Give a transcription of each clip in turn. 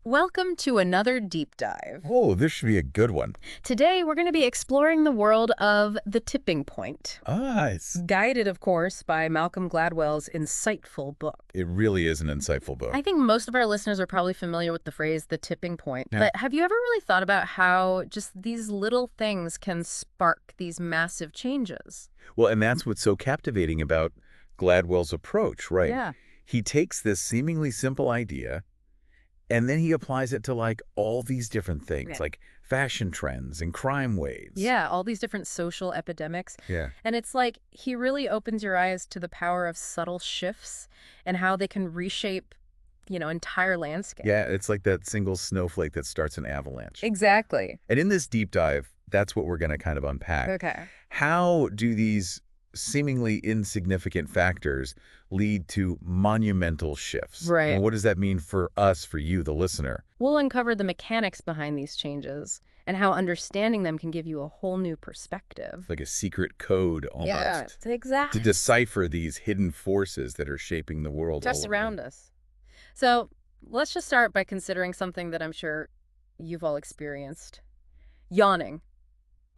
Welcome to another deep dive. Oh, this should be a good one. Today, we're going to be exploring the world of the tipping point, Nice. guided, of course, by Malcolm Gladwell's insightful book. It really is an insightful book. I think most of our listeners are probably familiar with the phrase the tipping point, but have you ever really thought about how just these little things can spark these massive changes? Well, and that's what's so captivating about Gladwell's approach, right? Yeah. He takes this seemingly simple idea, and then he applies it to like all these different things, like fashion trends and crime waves. Yeah, all these different social epidemics. Yeah. And it's like he really opens your eyes to the power of subtle shifts and how they can reshape, entire landscape. Yeah, it's like that single snowflake that starts an avalanche. Exactly. And in this deep dive, that's what we're going to kind of unpack. Okay. How do these seemingly insignificant factors lead to monumental shifts? Right. And what does that mean for us, for you, the listener? We'll uncover the mechanics behind these changes and how understanding them can give you a whole new perspective. Like a secret code almost. Yeah, exactly. To decipher these hidden forces that are shaping the world Just all around us. So let's just start by considering something that I'm sure you've all experienced. Yawning.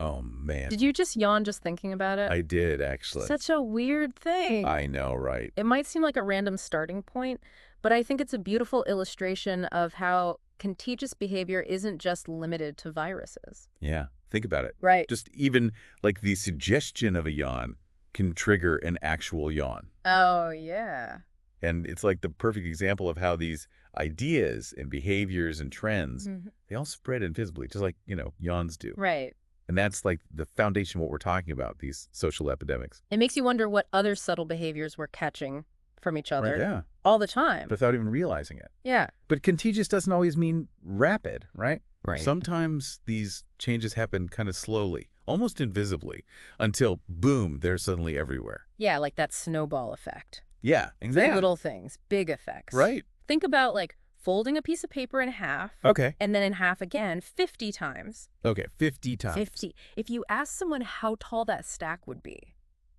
Oh, man. Did you just yawn just thinking about it? I did, actually. Such a weird thing. I know, right? It might seem like a random starting point, but I think it's a beautiful illustration of how contagious behavior isn't just limited to viruses. Yeah, think about it. Right. Just even like the suggestion of a yawn can trigger an actual yawn. Oh, yeah. And it's like the perfect example of how these ideas and behaviors and trends, they all spread invisibly, just like, yawns do. Right. And that's like the foundation of what we're talking about, these social epidemics. It makes you wonder what other subtle behaviors we're catching from each other Right, yeah. all the time. Without even realizing it. Yeah. But contagious doesn't always mean rapid, right? Right. Sometimes these changes happen kind of slowly, almost invisibly, until, boom, they're suddenly everywhere. Yeah, like that snowball effect. Yeah, exactly. Little things, big effects. Right. Think about like folding a piece of paper in half. Okay. And then in half again 50 times. Okay, 50 times. 50. If you ask someone how tall that stack would be.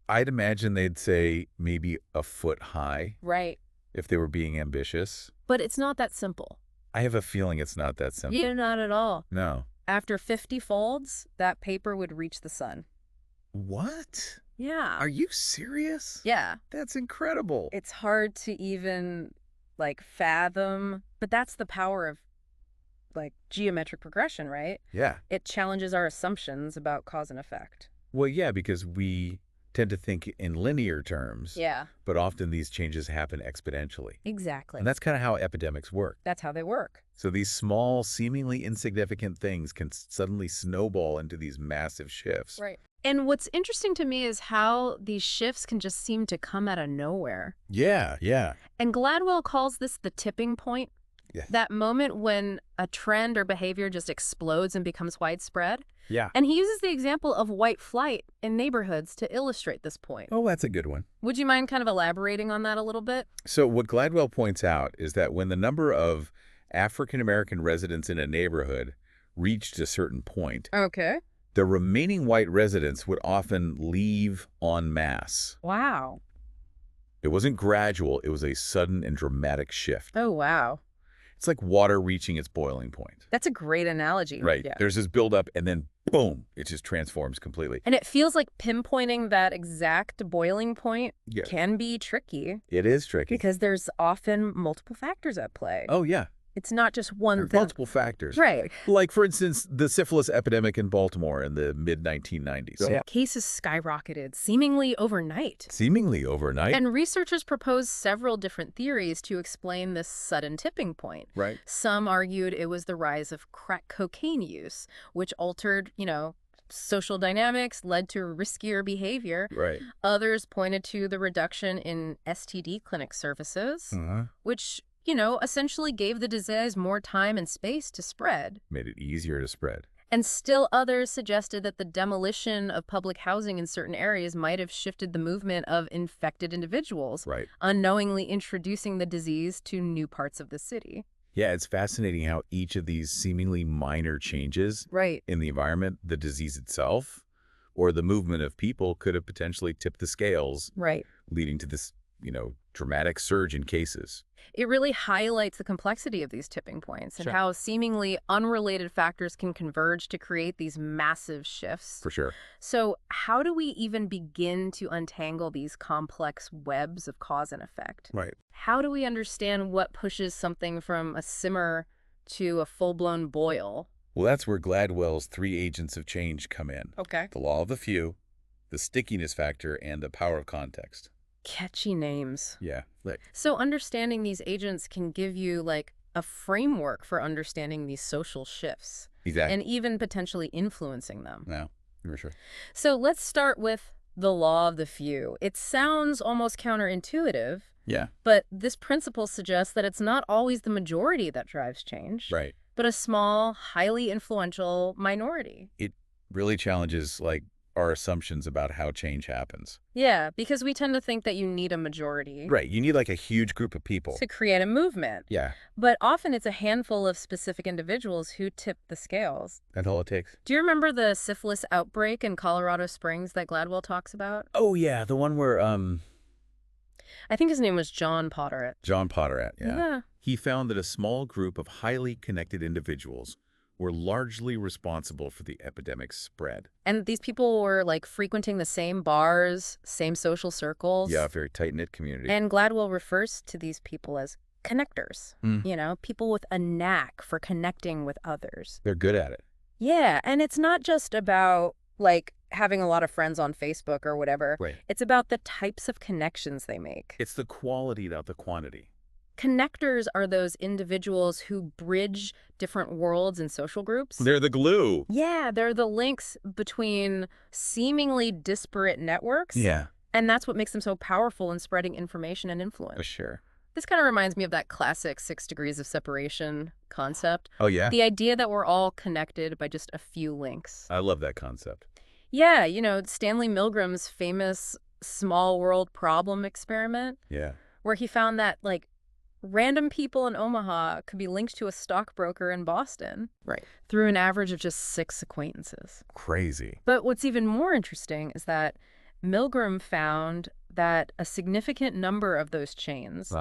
I'd imagine they'd say maybe a foot high. Right. If they were being ambitious. But it's not that simple. I have a feeling it's not that simple. Yeah, not at all. No. After 50 folds, that paper would reach the sun. What? Yeah. Are you serious? Yeah. That's incredible. It's hard to even fathom, but that's the power of geometric progression, right? Yeah. It challenges our assumptions about cause and effect. Well, yeah, because we tend to think in linear terms. Yeah. But often these changes happen exponentially. Exactly. And that's kind of how epidemics work. That's how they work. So these small, seemingly insignificant things can suddenly snowball into these massive shifts. Right. And what's interesting to me is how these shifts can just seem to come out of nowhere. Yeah, yeah. And Gladwell calls this the tipping point. Yeah. That moment when a trend or behavior just explodes and becomes widespread. Yeah. And he uses the example of white flight in neighborhoods to illustrate this point. Oh, that's a good one. Would you mind kind of elaborating on that a little bit? So what Gladwell points out is that when the number of African-American residents in a neighborhood reached a certain point, Okay. the remaining white residents would often leave en masse. Wow. It wasn't gradual. It was a sudden and dramatic shift. Oh, wow. It's like water reaching its boiling point. That's a great analogy. Right. Yeah. There's this buildup, and then boom, it just transforms completely. And it feels like pinpointing that exact boiling point Yeah. can be tricky It is tricky. because there's often multiple factors at play. Oh, yeah. It's not just one There are thing. multiple factors. Right. Like, for instance, the syphilis epidemic in Baltimore in the mid-1990s. Yeah. Cases skyrocketed seemingly overnight. Seemingly overnight. And researchers proposed several different theories to explain this sudden tipping point. Right. Some argued it was the rise of crack cocaine use, which altered, social dynamics, led to riskier behavior. Right. Others pointed to the reduction in STD clinic services, which, essentially gave the disease more time and space to spread. Made it easier to spread. And still others suggested that the demolition of public housing in certain areas might have shifted the movement of infected individuals, Right. unknowingly introducing the disease to new parts of the city. Yeah, it's fascinating how each of these seemingly minor changes Right. in the environment, the disease itself, or the movement of people could have potentially tipped the scales, Right. leading to this dramatic surge in cases. It really highlights the complexity of these tipping points and how seemingly unrelated factors can converge to create these massive shifts. For sure. So how do we even begin to untangle these complex webs of cause and effect? Right. How do we understand what pushes something from a simmer to a full-blown boil? Well, that's where Gladwell's 3 agents of change come in. Okay. The law of the few, the stickiness factor, and the power of context. Catchy names. Yeah. So understanding these agents can give you like a framework for understanding these social shifts. Exactly. And even potentially influencing them. No, for sure. So let's start with the law of the few. It sounds almost counterintuitive. Yeah. But this principle suggests that it's not always the majority that drives change. Right. But a small, highly influential minority. It really challenges, our assumptions about how change happens. Yeah, because we tend to think that you need a majority. Right. You need, a huge group of people. To create a movement. Yeah. But often it's a handful of specific individuals who tip the scales. That's all it takes. Do you remember the syphilis outbreak in Colorado Springs that Gladwell talks about? Oh, yeah. The one where, I think his name was John Potterat. John Potterat, Yeah. He found that a small group of highly connected individuals were largely responsible for the epidemic's spread. And these people were frequenting the same bars, same social circles. Yeah, a very tight-knit community. And Gladwell refers to these people as connectors. People with a knack for connecting with others. They're good at it. Yeah, and it's not just about having a lot of friends on Facebook or whatever. Right. It's about the types of connections they make. It's the quality, not the quantity. Connectors are those individuals who bridge different worlds and social groups. They're the glue. Yeah, they're the links between seemingly disparate networks. Yeah. And that's what makes them so powerful in spreading information and influence. For sure. This kind of reminds me of that classic 6 degrees of separation concept. Oh, yeah? The idea that we're all connected by just a few links. I love that concept. Yeah, Stanley Milgram's famous small world problem experiment. Yeah. Where he found that, random people in Omaha could be linked to a stockbroker in Boston. Right. Through an average of just 6 acquaintances. Crazy. But what's even more interesting is that Milgram found that a significant number of those chains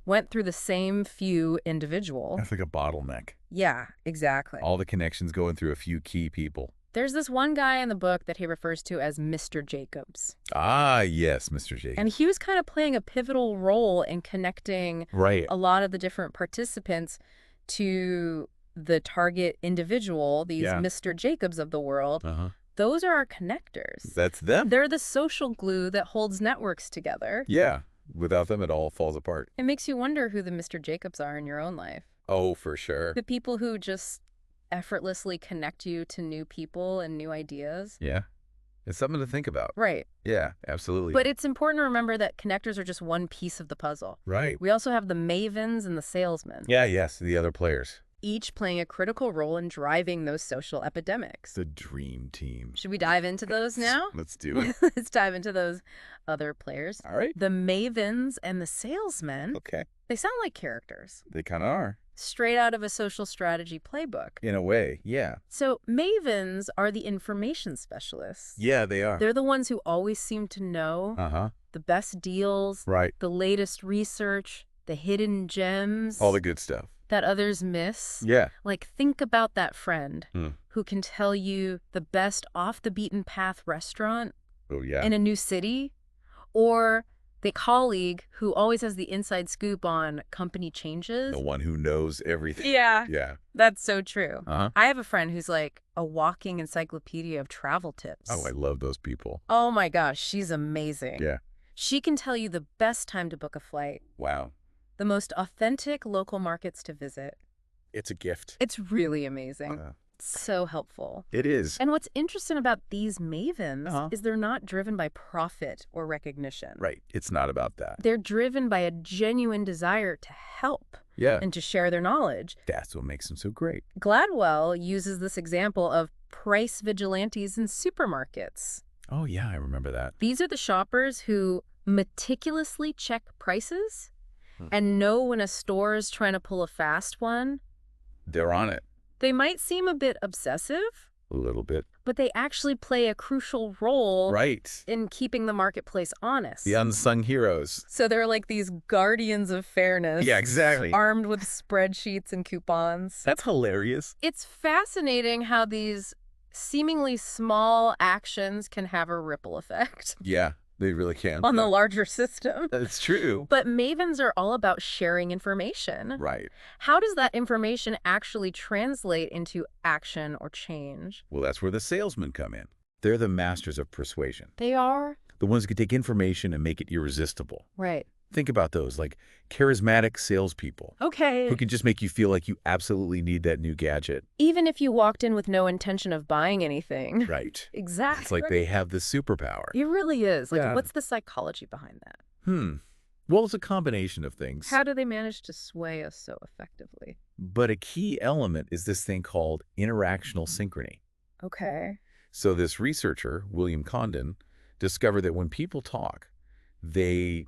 went through the same few individual. That's like a bottleneck. Yeah, exactly. All the connections going through a few key people. There's this one guy in the book that he refers to as Mr. Jacobs. Ah, yes, Mr. Jacobs. And he was kind of playing a pivotal role in connecting a lot of the different participants to the target individual, these Mr. Jacobs of the world. Those are our connectors. That's them. They're the social glue that holds networks together. Yeah. Without them, it all falls apart. It makes you wonder who the Mr. Jacobs are in your own life. Oh, for sure. The people who just effortlessly connect you to new people and new ideas. Yeah. It's something to think about. Right. Yeah, absolutely. But it's important to remember that connectors are just one piece of the puzzle. Right. We also have the Mavens and the Salesmen. Yeah, yes, the other players. Each playing a critical role in driving those social epidemics. The dream team. Should we dive into those now? Let's do it. Let's dive into those other players. All right. The Mavens and the Salesmen. Okay. They sound like characters. They kind of are. Straight out of a social strategy playbook. In a way, yeah. So Mavens are the information specialists. Yeah, they are. They're the ones who always seem to know the best deals, the latest research, the hidden gems. All the good stuff. That others miss. Yeah. Think about that friend who can tell you the best off-the-beaten-path restaurant in a new city, or the colleague who always has the inside scoop on company changes. The one who knows everything. Yeah. Yeah. That's so true. I have a friend who's like a walking encyclopedia of travel tips. Oh, I love those people. Oh my gosh, she's amazing. Yeah. She can tell you the best time to book a flight. Wow. The most authentic local markets to visit. It's a gift. It's really amazing. So helpful. It is. And what's interesting about these Mavens is they're not driven by profit or recognition. Right. It's not about that. They're driven by a genuine desire to help. Yeah. And to share their knowledge. That's what makes them so great. Gladwell uses this example of price vigilantes in supermarkets. Oh, yeah, I remember that. These are the shoppers who meticulously check prices and know when a store is trying to pull a fast one. They're on it. They might seem a bit obsessive, A little bit. But they actually play a crucial role in keeping the marketplace honest. The unsung heroes. So they're like these guardians of fairness. Yeah, exactly. Armed with spreadsheets and coupons. That's hilarious. It's fascinating how these seemingly small actions can have a ripple effect. Yeah, they really can. On the larger system. That's true. But Mavens are all about sharing information. Right. How does that information actually translate into action or change? Well, that's where the salesmen come in. They're the masters of persuasion. They are? The ones who can take information and make it irresistible. Right. Think about those, like charismatic salespeople. Okay. Who can just make you feel like you absolutely need that new gadget. Even if you walked in with no intention of buying anything. Right. Exactly. It's like they have the superpower. It really is. Like, Yeah. What's the psychology behind that? Well, it's a combination of things. How do they manage to sway us so effectively? But a key element is this thing called interactional synchrony. Okay. So this researcher, William Condon, discovered that when people talk, they,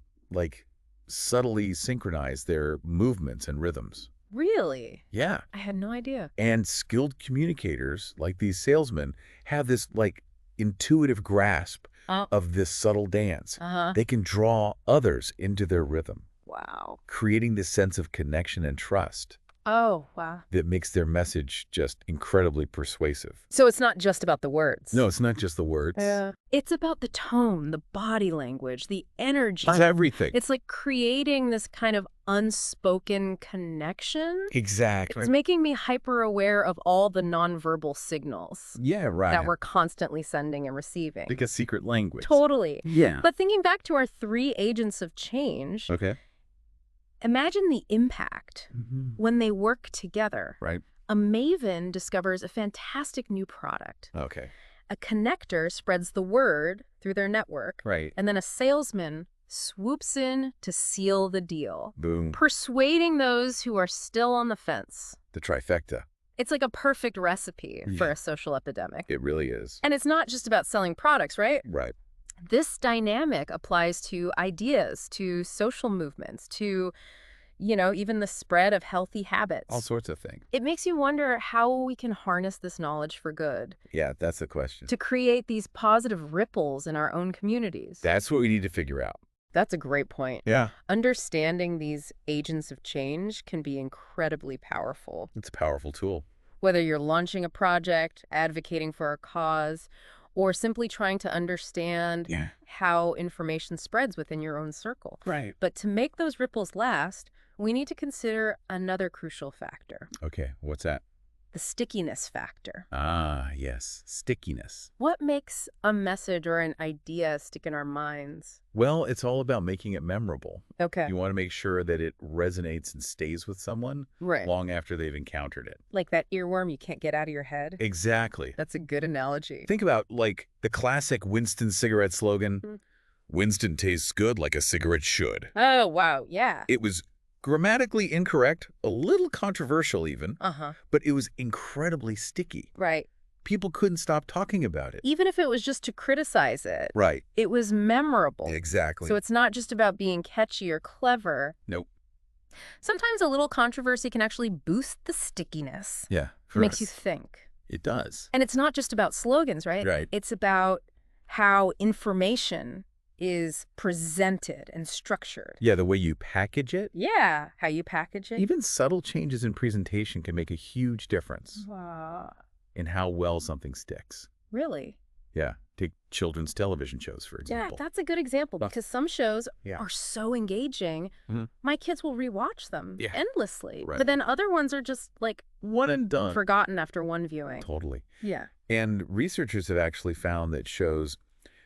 subtly synchronize their movements and rhythms. Really? Yeah. I had no idea. And skilled communicators, like these salesmen, have this, intuitive grasp of this subtle dance. They can draw others into their rhythm. Wow. Creating this sense of connection and trust. Oh, wow. That makes their message just incredibly persuasive. So it's not just about the words. No, it's not just the words. Yeah. It's about the tone, the body language, the energy. It's everything. It's like creating this kind of unspoken connection. Exactly. It's making me hyper aware of all the nonverbal signals. Yeah, right. That we're constantly sending and receiving. Like a secret language. Totally. Yeah. But thinking back to our 3 agents of change. Okay. Imagine the impact when they work together. Right. A maven discovers a fantastic new product. Okay. A connector spreads the word through their network. Right. And then a salesman swoops in to seal the deal. Boom. Persuading those who are still on the fence. The trifecta. It's like a perfect recipe for a social epidemic. It really is. And it's not just about selling products, right? Right. This dynamic applies to ideas, to social movements, to, even the spread of healthy habits. All sorts of things. It makes you wonder how we can harness this knowledge for good. Yeah, that's the question. To create these positive ripples in our own communities. That's what we need to figure out. That's a great point. Yeah. Understanding these agents of change can be incredibly powerful. It's a powerful tool. Whether you're launching a project, advocating for a cause, or simply trying to understand how information spreads within your own circle. Right. But to make those ripples last, we need to consider another crucial factor. Okay, what's that? The stickiness factor. Ah, yes, stickiness. What makes a message or an idea stick in our minds? Well, it's all about making it memorable. Okay. You want to make sure that it resonates and stays with someone long after they've encountered it. Like that earworm you can't get out of your head? Exactly. That's a good analogy. Think about, the classic Winston cigarette slogan, Winston tastes good like a cigarette should. Oh, wow, yeah. It was grammatically incorrect, a little controversial even, but it was incredibly sticky. Right. People couldn't stop talking about it. Even if it was just to criticize it. Right. It was memorable. Exactly. So it's not just about being catchy or clever. Nope. Sometimes a little controversy can actually boost the stickiness. Yeah. It makes you think. It does. And it's not just about slogans, right? Right. It's about how information is presented and structured. Yeah, the way you package it. Yeah, how you package it. Even subtle changes in presentation can make a huge difference Wow. in how well something sticks. Really? Yeah. Take children's television shows, for example. Yeah, that's a good example because some shows Yeah. are so engaging, my kids will rewatch them endlessly. Right. But then other ones are just one and done. forgotten after one viewing. Totally. Yeah. And researchers have actually found that shows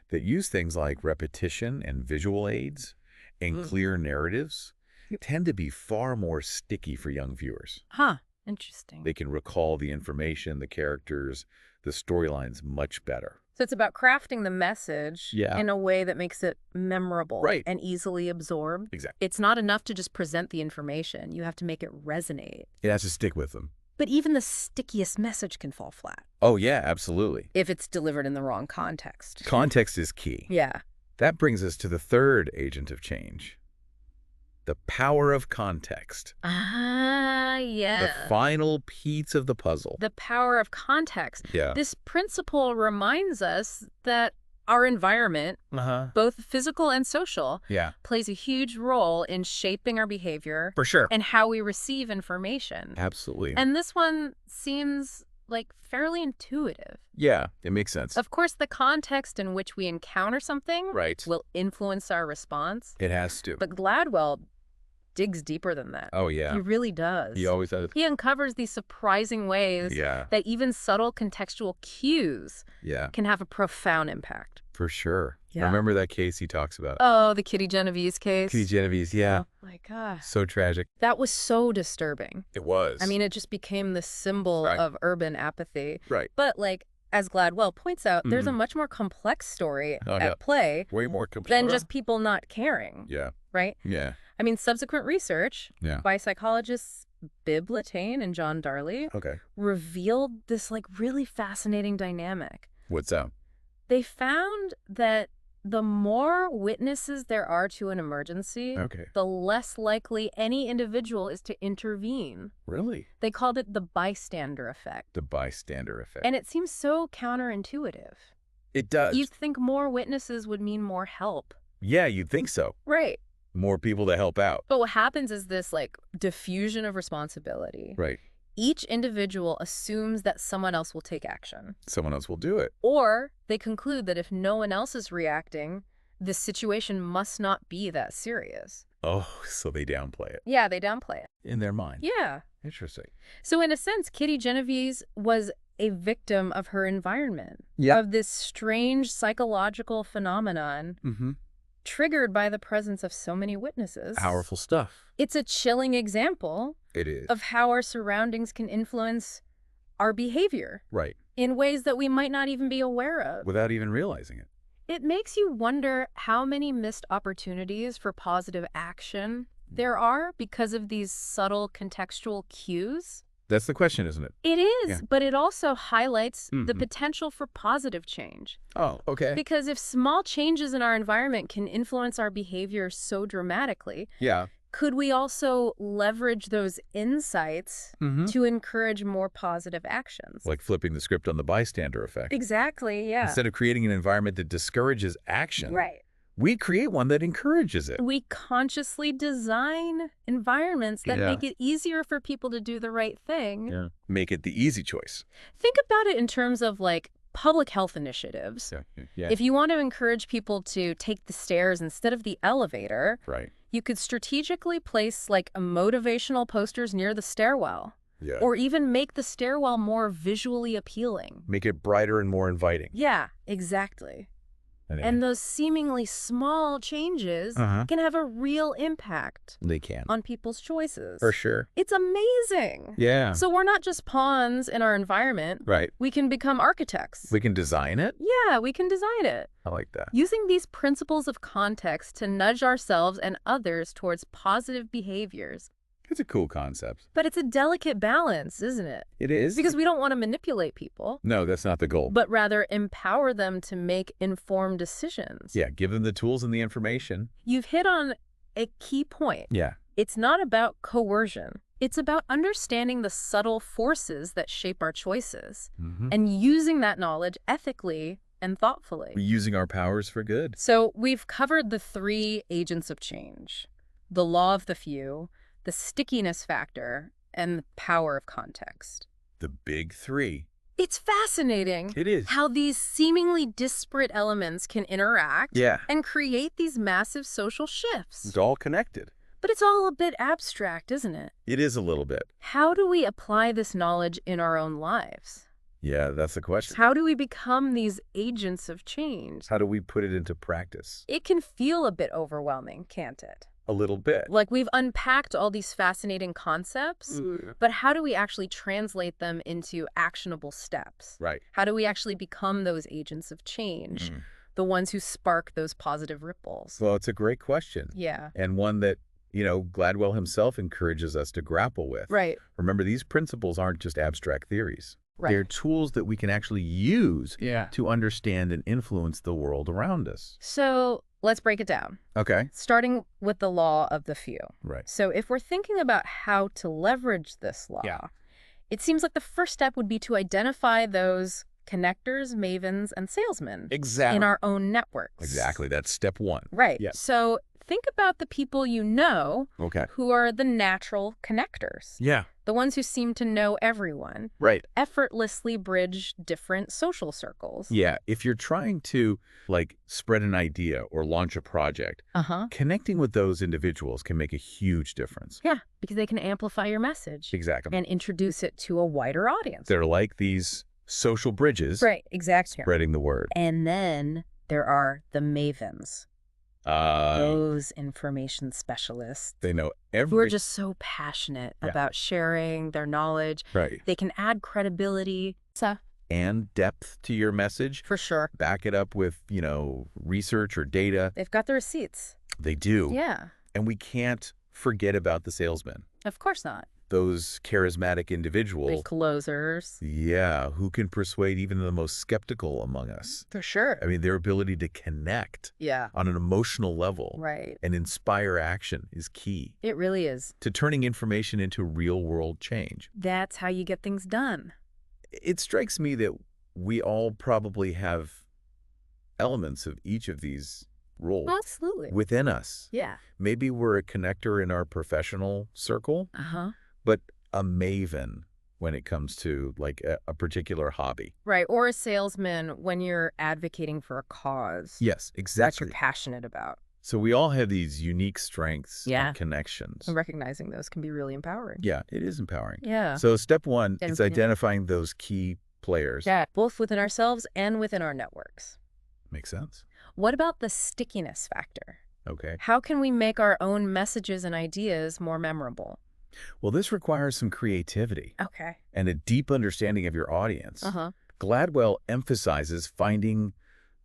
that use things like repetition and visual aids and clear narratives tend to be far more sticky for young viewers. Huh. Interesting. They can recall the information, the characters, the storylines much better. So it's about crafting the message in a way that makes it memorable and easily absorbed. Exactly. It's not enough to just present the information. You have to make it resonate. It has to stick with them. But even the stickiest message can fall flat. Oh, yeah, absolutely. If it's delivered in the wrong context. Context is key. Yeah. That brings us to the third agent of change, The power of context. Ah, yeah. The final piece of the puzzle. The power of context. Yeah. This principle reminds us that our environment, both physical and social, plays a huge role in shaping our behavior. For sure. And how we receive information. Absolutely. And this one seems like fairly intuitive. Yeah, it makes sense. Of course, the context in which we encounter something will influence our response. It has to. But Gladwell digs deeper than that. Oh, yeah. He really does. He always does. He uncovers these surprising ways that even subtle contextual cues can have a profound impact. For sure. Yeah. Remember that case he talks about? Oh, the Kitty Genovese case? Kitty Genovese, yeah. Oh, my gosh. So tragic. That was so disturbing. It was. I mean, it just became the symbol of urban apathy. Right. But, like, as Gladwell points out, there's a much more complex story at play. Way more complex. Than just people not caring. Yeah. Right? Yeah. I mean, subsequent research by psychologists Bibb Latane and John Darley revealed this, like, really fascinating dynamic. What's that? They found that the more witnesses there are to an emergency, the less likely any individual is to intervene. Really? They called it the bystander effect. The bystander effect. And it seems so counterintuitive. It does. You'd think more witnesses would mean more help. Yeah, you'd think so. Right. More people to help out. But what happens is this, like, diffusion of responsibility. Right. Each individual assumes that someone else will take action. Someone else will do it. Or they conclude that if no one else is reacting, the situation must not be that serious. Oh, so they downplay it. Yeah, they downplay it. In their mind. Yeah. Interesting. So in a sense, Kitty Genovese was a victim of her environment. Of this strange psychological phenomenon triggered by the presence of so many witnesses. Powerful stuff. It's a chilling example of how our surroundings can influence our behavior. Right. In ways that we might not even be aware of. Without even realizing it. It makes you wonder how many missed opportunities for positive action there are because of these subtle contextual cues. That's the question, isn't it? It is, but it also highlights the potential for positive change. Oh, okay. Because if small changes in our environment can influence our behavior so dramatically, could we also leverage those insights to encourage more positive actions? Like flipping the script on the bystander effect. Exactly, yeah. Instead of creating an environment that discourages action, right, we create one that encourages it. We consciously design environments that make it easier for people to do the right thing. Yeah. Make it the easy choice. Think about it in terms of, like, public health initiatives. If you want to encourage people to take the stairs instead of the elevator, you could strategically place, like, a motivational posters near the stairwell. Or even make the stairwell more visually appealing. Make it brighter and more inviting. Yeah, exactly. And those seemingly small changes can have a real impact. They can. On people's choices. For sure. It's amazing. Yeah. So we're not just pawns in our environment. Right. We can become architects. We can design it? Yeah, we can design it. I like that. Using these principles of context to nudge ourselves and others towards positive behaviors. It's a cool concept. But it's a delicate balance, isn't it? It is. Because we don't want to manipulate people. No, that's not the goal. But rather empower them to make informed decisions. Yeah, give them the tools and the information. You've hit on a key point. Yeah. It's not about coercion. It's about understanding the subtle forces that shape our choices and using that knowledge ethically and thoughtfully. Using our powers for good. So we've covered the 3 agents of change: the law of the few, the stickiness factor, and the power of context. The big 3. It's fascinating. It is. How these seemingly disparate elements can interact and create these massive social shifts. It's all connected. But it's all a bit abstract, isn't it? It is a little bit. How do we apply this knowledge in our own lives? Yeah, that's the question. How do we become these agents of change? How do we put it into practice? It can feel a bit overwhelming, can't it? A little bit. Like, we've unpacked all these fascinating concepts, but how do we actually translate them into actionable steps? Right. How do we actually become those agents of change, the ones who spark those positive ripples? Well, it's a great question. Yeah. And one that Gladwell himself encourages us to grapple with. Right. Remember, these principles aren't just abstract theories. Right. They're tools that we can actually use to understand and influence the world around us. So let's break it down. Okay. Starting with the law of the few. Right. So if we're thinking about how to leverage this law, it seems like the first step would be to identify those connectors, mavens, and salesmen in our own networks. Exactly. That's step one. Right. Yes. So think about the people you know who are the natural connectors. Yeah. The ones who seem to know everyone. Right. Effortlessly bridge different social circles. Yeah. If you're trying to, spread an idea or launch a project, connecting with those individuals can make a huge difference. Yeah, because they can amplify your message. Exactly. And introduce it to a wider audience. They're like these social bridges. Right, exactly. Spreading the word. And then there are the mavens. Those information specialists. They know who are just so passionate about sharing their knowledge. Right. They can add credibility. And depth to your message. For sure. Back it up with, research or data. They've got the receipts. They do. Yeah. And we can't forget about the salesmen. Of course not. Those charismatic individuals. Big closers. Yeah, who can persuade even the most skeptical among us. For sure. I mean, their ability to connect on an emotional level and inspire action is key. It really is. To turning information into real-world change. That's how you get things done. It strikes me that we all probably have elements of each of these roles within us. Yeah. Maybe we're a connector in our professional circle, but a maven when it comes to a particular hobby. Right. Or a salesman when you're advocating for a cause. Yes, exactly. That you're passionate about. So we all have these unique strengths and connections. And recognizing those can be really empowering. Yeah, it is empowering. Yeah. So step one is identifying those key players. Yeah, both within ourselves and within our networks. Makes sense. What about the stickiness factor? Okay. How can we make our own messages and ideas more memorable? Well, this requires some creativity. Okay. And a deep understanding of your audience. Gladwell emphasizes finding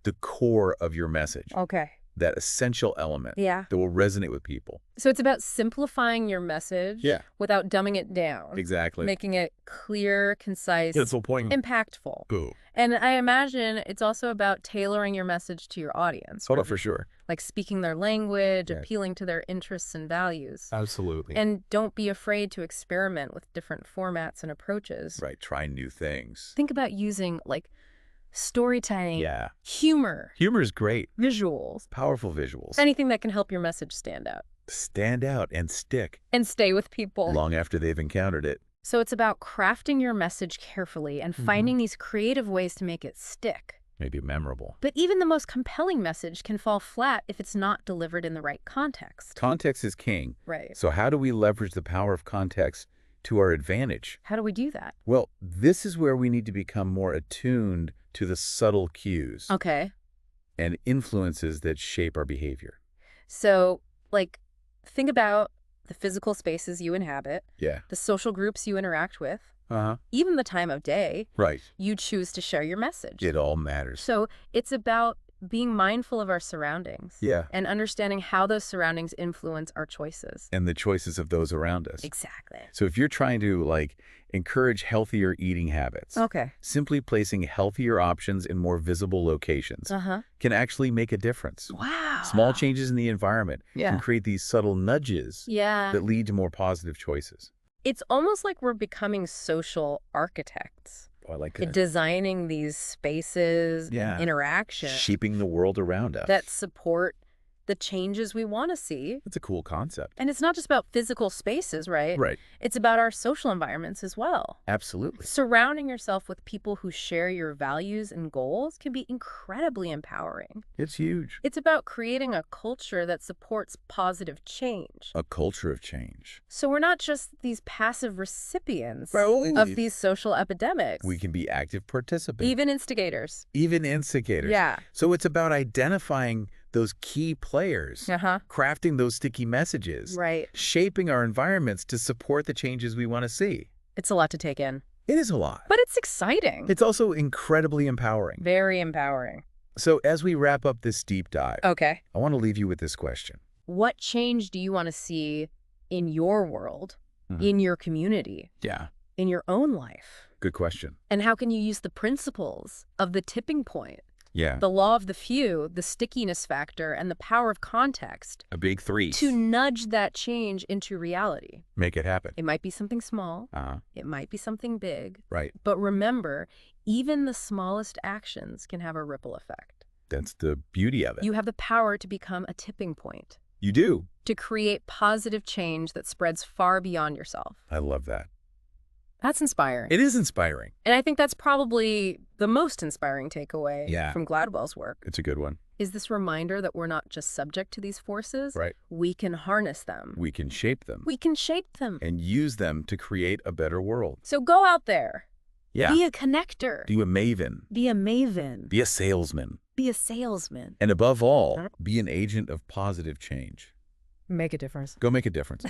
the core of your message. Okay. That essential element that will resonate with people. So it's about simplifying your message without dumbing it down. Exactly. Making it clear, concise, It's the point. impactful. Ooh. And I imagine it's also about tailoring your message to your audience. Hold on, for sure. Like speaking their language, appealing to their interests and values. Absolutely. And don't be afraid to experiment with different formats and approaches. Right. Try new things. Think about using storytelling, humor. Humor is great. Visuals. Powerful visuals. Anything that can help your message stand out. Stand out and stick. And stay with people. Long after they've encountered it. So it's about crafting your message carefully and finding these creative ways to make it stick. Maybe memorable. But even the most compelling message can fall flat if it's not delivered in the right context. Context is king. Right. So how do we leverage the power of context to our advantage? How do we do that? Well, this is where we need to become more attuned to the subtle cues and influences that shape our behavior. So, think about the physical spaces you inhabit, the social groups you interact with, even the time of day you choose to share your message. It all matters. So it's about being mindful of our surroundings and understanding how those surroundings influence our choices. And the choices of those around us. Exactly. So if you're trying to encourage healthier eating habits, simply placing healthier options in more visible locations can actually make a difference. Wow. Small changes in the environment can create these subtle nudges that lead to more positive choices. It's almost like we're becoming social architects. Oh, I like that. Designing these spaces, interactions. Shaping the world around us. That support the changes we want to see. That's a cool concept. And it's not just about physical spaces, right? Right. It's about our social environments as well. Absolutely. Surrounding yourself with people who share your values and goals can be incredibly empowering. It's huge. It's about creating a culture that supports positive change. A culture of change. So we're not just these passive recipients of these social epidemics. We can be active participants. Even instigators. Even instigators. Yeah. So it's about identifying those key players, crafting those sticky messages, shaping our environments to support the changes we want to see. It's a lot to take in. It is a lot. But it's exciting. It's also incredibly empowering. Very empowering. So as we wrap up this deep dive, I want to leave you with this question. What change do you want to see in your world, in your community, in your own life? Good question. And how can you use the principles of the tipping point, Yeah. the law of the few, the stickiness factor, and the power of context, A big three. to nudge that change into reality? Make it happen. It might be something small. It might be something big. Right. But remember, even the smallest actions can have a ripple effect. That's the beauty of it. You have the power to become a tipping point. You do. To create positive change that spreads far beyond yourself. I love that. That's inspiring. It is inspiring. And I think that's probably the most inspiring takeaway from Gladwell's work. It's a good one. Is this reminder that we're not just subject to these forces. Right. We can harness them. We can shape them. We can shape them. And use them to create a better world. So go out there. Yeah. Be a connector. Be a maven. Be a maven. Be a salesman. Be a salesman. And above all, be an agent of positive change. Make a difference. Go make a difference.